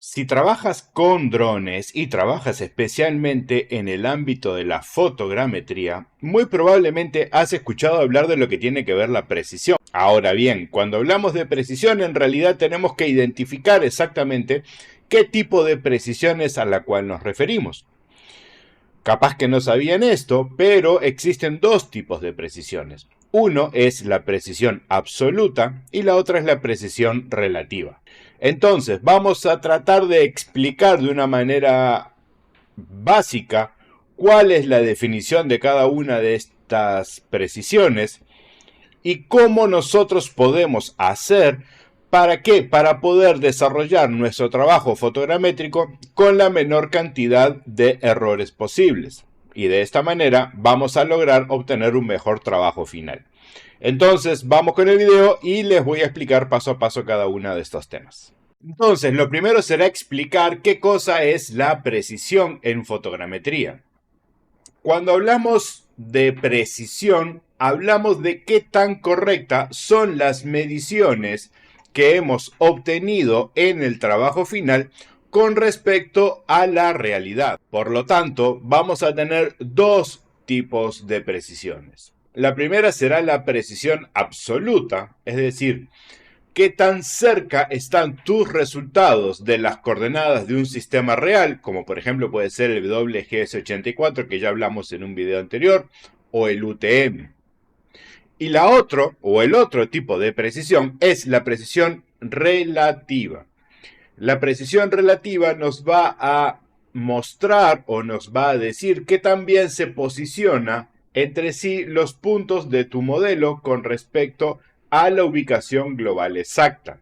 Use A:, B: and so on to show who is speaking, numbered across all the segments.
A: Si trabajas con drones y trabajas especialmente en el ámbito de la fotogrametría, muy probablemente has escuchado hablar de lo que tiene que ver la precisión. Ahora bien, cuando hablamos de precisión, en realidad tenemos que identificar exactamente qué tipo de precisión es a la cual nos referimos. Capaz que no sabían esto, pero existen dos tipos de precisiones. Uno es la precisión absoluta y la otra es la precisión relativa. Entonces, vamos a tratar de explicar de una manera básica cuál es la definición de cada una de estas precisiones y cómo nosotros podemos hacer. ¿Para qué? Para poder desarrollar nuestro trabajo fotogramétrico con la menor cantidad de errores posibles. Y de esta manera vamos a lograr obtener un mejor trabajo final. Entonces vamos con el video y les voy a explicar paso a paso cada uno de estos temas. Entonces, lo primero será explicar qué cosa es la precisión en fotogrametría. Cuando hablamos de precisión, hablamos de qué tan correctas son las mediciones que hemos obtenido en el trabajo final con respecto a la realidad. Por lo tanto, vamos a tener dos tipos de precisiones. La primera será la precisión absoluta, es decir, qué tan cerca están tus resultados de las coordenadas de un sistema real, como por ejemplo puede ser el WGS84 que ya hablamos en un video anterior, o el UTM. Y el otro tipo de precisión es la precisión relativa. La precisión relativa nos va a mostrar o nos va a decir que también se posiciona entre sí los puntos de tu modelo con respecto a la ubicación global exacta.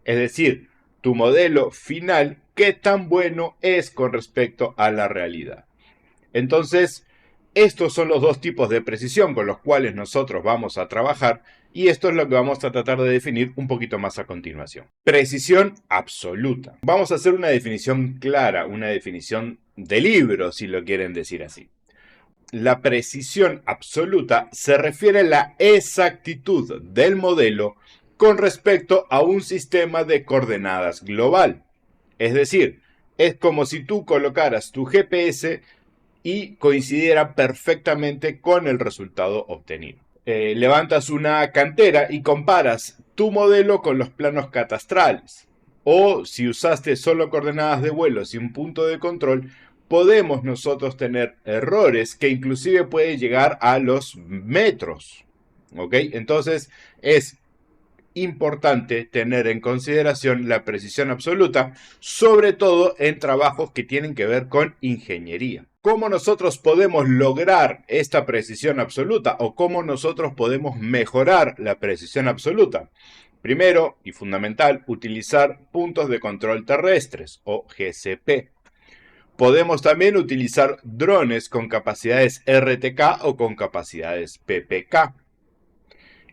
A: Es decir, tu modelo final, qué tan bueno es con respecto a la realidad. Entonces, estos son los dos tipos de precisión con los cuales nosotros vamos a trabajar y esto es lo que vamos a tratar de definir un poquito más a continuación. Precisión absoluta. Vamos a hacer una definición clara, una definición de libro, si lo quieren decir así. La precisión absoluta se refiere a la exactitud del modelo con respecto a un sistema de coordenadas global. Es decir, es como si tú colocaras tu GPS y coincidiera perfectamente con el resultado obtenido. Levantas una cantera y comparas tu modelo con los planos catastrales. O si usaste solo coordenadas de vuelos y un punto de control, podemos nosotros tener errores que inclusive pueden llegar a los metros. ¿Ok? Entonces es importante tener en consideración la precisión absoluta, sobre todo en trabajos que tienen que ver con ingeniería. ¿Cómo nosotros podemos lograr esta precisión absoluta o cómo nosotros podemos mejorar la precisión absoluta? Primero y fundamental, utilizar puntos de control terrestres o GCP. Podemos también utilizar drones con capacidades RTK o con capacidades PPK.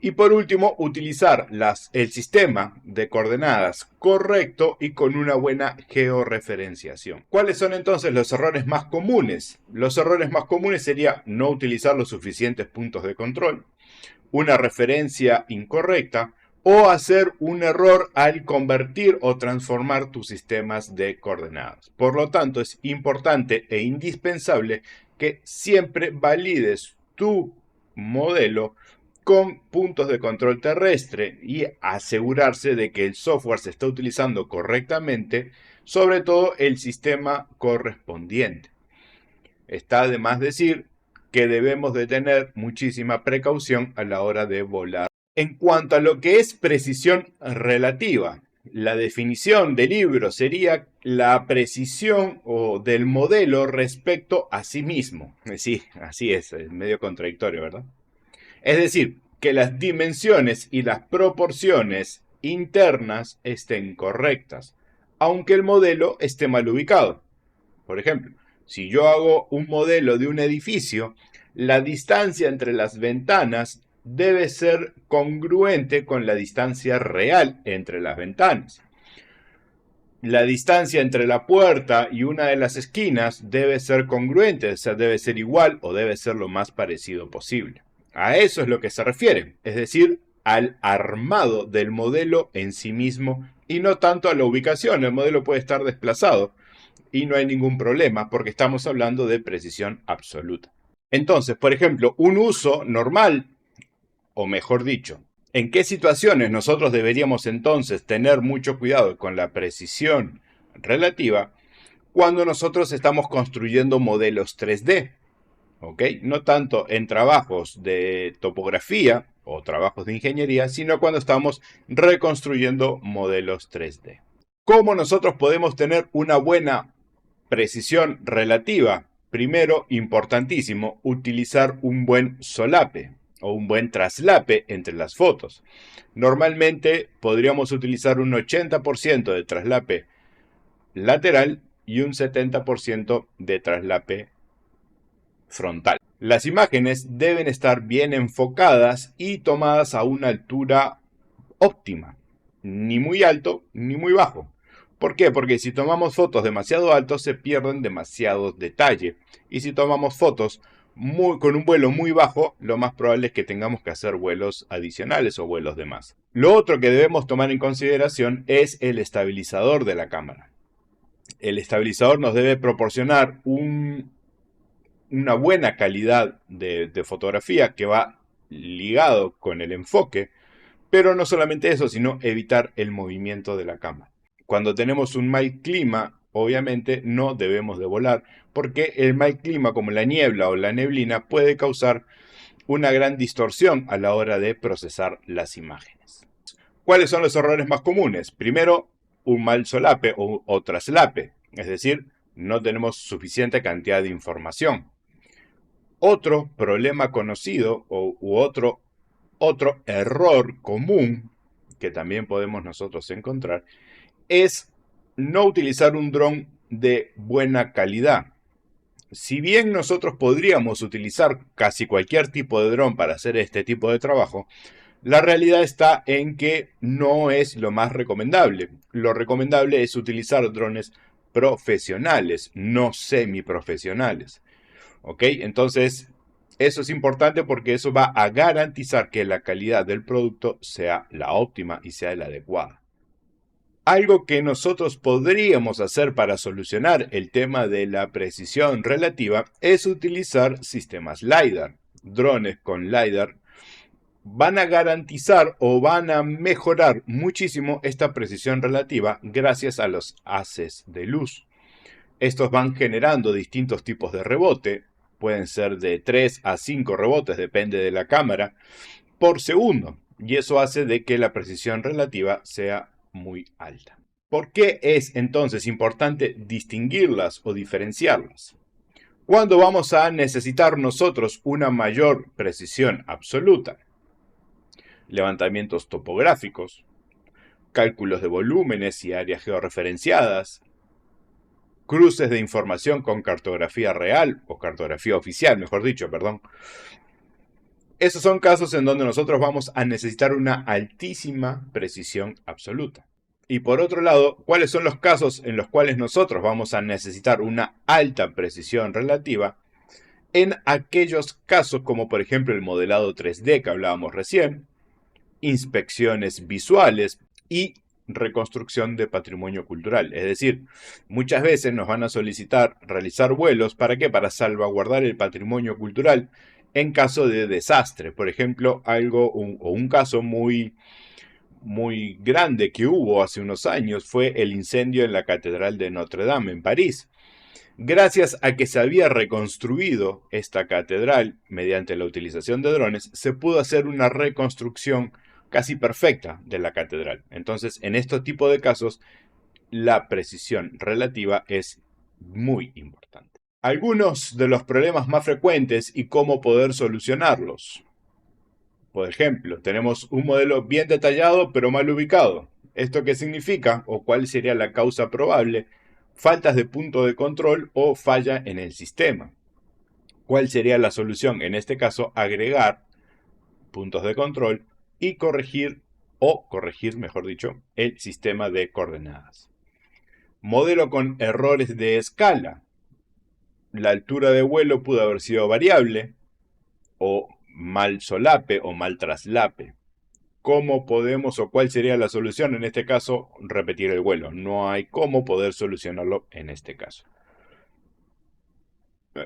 A: Y por último, utilizar el sistema de coordenadas correcto y con una buena georreferenciación. ¿Cuáles son entonces los errores más comunes? Los errores más comunes serían no utilizar los suficientes puntos de control, una referencia incorrecta o hacer un error al convertir o transformar tus sistemas de coordenadas. Por lo tanto, es importante e indispensable que siempre valides tu modelo con puntos de control terrestre y asegurarse de que el software se está utilizando correctamente, sobre todo el sistema correspondiente. Está de más decir que debemos de tener muchísima precaución a la hora de volar. En cuanto a lo que es precisión relativa, la definición del libro sería la precisión del modelo respecto a sí mismo. Sí, así es medio contradictorio, ¿verdad? Es decir, que las dimensiones y las proporciones internas estén correctas, aunque el modelo esté mal ubicado. Por ejemplo, si yo hago un modelo de un edificio, la distancia entre las ventanas debe ser congruente con la distancia real entre las ventanas. La distancia entre la puerta y una de las esquinas debe ser congruente, o sea, debe ser igual o debe ser lo más parecido posible. A eso es lo que se refiere, es decir, al armado del modelo en sí mismo y no tanto a la ubicación. El modelo puede estar desplazado y no hay ningún problema porque estamos hablando de precisión absoluta. Entonces, por ejemplo, un uso normal, o mejor dicho, ¿en qué situaciones nosotros deberíamos entonces tener mucho cuidado con la precisión relativa? Cuando nosotros estamos construyendo modelos 3D, ¿ok? No tanto en trabajos de topografía o trabajos de ingeniería, sino cuando estamos reconstruyendo modelos 3D. ¿Cómo nosotros podemos tener una buena precisión relativa? Primero, importantísimo, utilizar un buen solape o un buen traslape entre las fotos. Normalmente podríamos utilizar un 80% de traslape lateral y un 70% de traslape frontal. Las imágenes deben estar bien enfocadas y tomadas a una altura óptima, ni muy alto ni muy bajo. ¿Por qué? Porque si tomamos fotos demasiado altos se pierden demasiado detalle. Y si tomamos fotos con un vuelo muy bajo, lo más probable es que tengamos que hacer vuelos adicionales o vuelos de más. Lo otro que debemos tomar en consideración es el estabilizador de la cámara. El estabilizador nos debe proporcionar una buena calidad de fotografía que va ligado con el enfoque, pero no solamente eso, sino evitar el movimiento de la cámara. Cuando tenemos un mal clima, obviamente no debemos de volar, porque el mal clima como la niebla o la neblina puede causar una gran distorsión a la hora de procesar las imágenes. ¿Cuáles son los errores más comunes? Primero, un mal solape o traslape, es decir, no tenemos suficiente cantidad de información. Otro problema conocido u otro error común que también podemos nosotros encontrar es no utilizar un dron de buena calidad. Si bien nosotros podríamos utilizar casi cualquier tipo de dron para hacer este tipo de trabajo, la realidad está en que no es lo más recomendable. Lo recomendable es utilizar drones profesionales, no semiprofesionales. ¿Ok? Entonces, eso es importante porque eso va a garantizar que la calidad del producto sea la óptima y sea la adecuada. Algo que nosotros podríamos hacer para solucionar el tema de la precisión relativa es utilizar sistemas LiDAR. Drones con LiDAR van a garantizar o van a mejorar muchísimo esta precisión relativa gracias a los haces de luz. Estos van generando distintos tipos de rebote, pueden ser de 3 a 5 rebotes, depende de la cámara, por segundo. Y eso hace de que la precisión relativa sea muy alta. ¿Por qué es entonces importante distinguirlas o diferenciarlas? Cuando vamos a necesitar nosotros una mayor precisión absoluta, levantamientos topográficos, cálculos de volúmenes y áreas georreferenciadas, cruces de información con cartografía real o cartografía oficial, mejor dicho, perdón. Esos son casos en donde nosotros vamos a necesitar una altísima precisión absoluta. Y por otro lado, ¿cuáles son los casos en los cuales nosotros vamos a necesitar una alta precisión relativa? En aquellos casos como por ejemplo el modelado 3D que hablábamos recién, inspecciones visuales y reconstrucción de patrimonio cultural. Es decir, muchas veces nos van a solicitar realizar vuelos, ¿para qué? Para salvaguardar el patrimonio cultural en caso de desastre. Por ejemplo, un caso muy grande que hubo hace unos años fue el incendio en la Catedral de Notre Dame en París. Gracias a que se había reconstruido esta catedral mediante la utilización de drones, se pudo hacer una reconstrucción casi perfecta de la catedral. Entonces, en este tipo de casos, la precisión relativa es muy importante. Algunos de los problemas más frecuentes y cómo poder solucionarlos. Por ejemplo, tenemos un modelo bien detallado pero mal ubicado. ¿Esto qué significa o cuál sería la causa probable? Faltas de punto de control o falla en el sistema. ¿Cuál sería la solución? En este caso, agregar puntos de control y corregir, mejor dicho, el sistema de coordenadas. Modelo con errores de escala. La altura de vuelo pudo haber sido variable o mal solape o mal traslape. ¿Cómo podemos o cuál sería la solución? En este caso, repetir el vuelo. No hay cómo poder solucionarlo en este caso.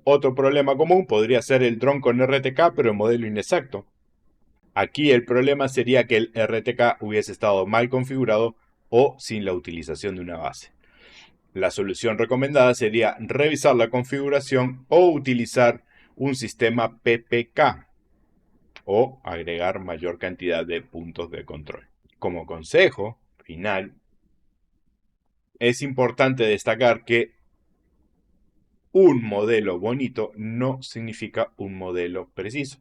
A: Otro problema común podría ser el dron con RTK, pero en modelo inexacto. Aquí el problema sería que el RTK hubiese estado mal configurado o sin la utilización de una base. La solución recomendada sería revisar la configuración o utilizar un sistema PPK o agregar mayor cantidad de puntos de control. Como consejo final, es importante destacar que un modelo bonito no significa un modelo preciso.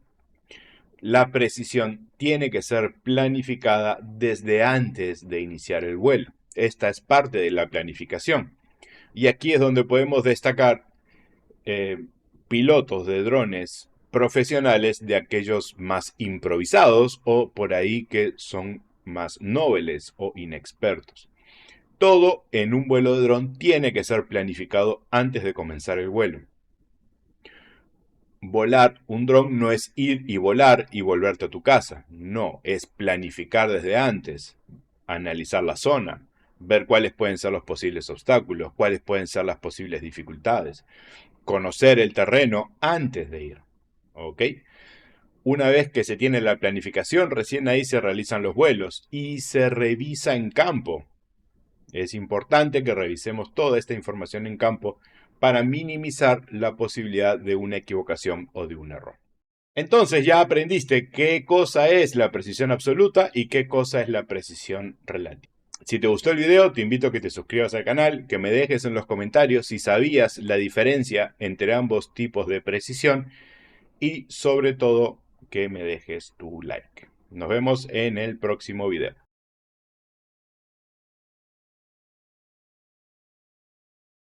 A: La precisión tiene que ser planificada desde antes de iniciar el vuelo. Esta es parte de la planificación. Y aquí es donde podemos destacar pilotos de drones profesionales de aquellos más improvisados o por ahí que son más noveles o inexpertos. Todo en un vuelo de dron tiene que ser planificado antes de comenzar el vuelo. Volar un dron no es ir y volar y volverte a tu casa. No, es planificar desde antes, analizar la zona, ver cuáles pueden ser los posibles obstáculos, cuáles pueden ser las posibles dificultades, conocer el terreno antes de ir. ¿Ok? Una vez que se tiene la planificación, recién ahí se realizan los vuelos y se revisa en campo. Es importante que revisemos toda esta información en campo para minimizar la posibilidad de una equivocación o de un error. Entonces ya aprendiste qué cosa es la precisión absoluta y qué cosa es la precisión relativa. Si te gustó el video, te invito a que te suscribas al canal, que me dejes en los comentarios si sabías la diferencia entre ambos tipos de precisión y sobre todo que me dejes tu like. Nos vemos en el próximo video.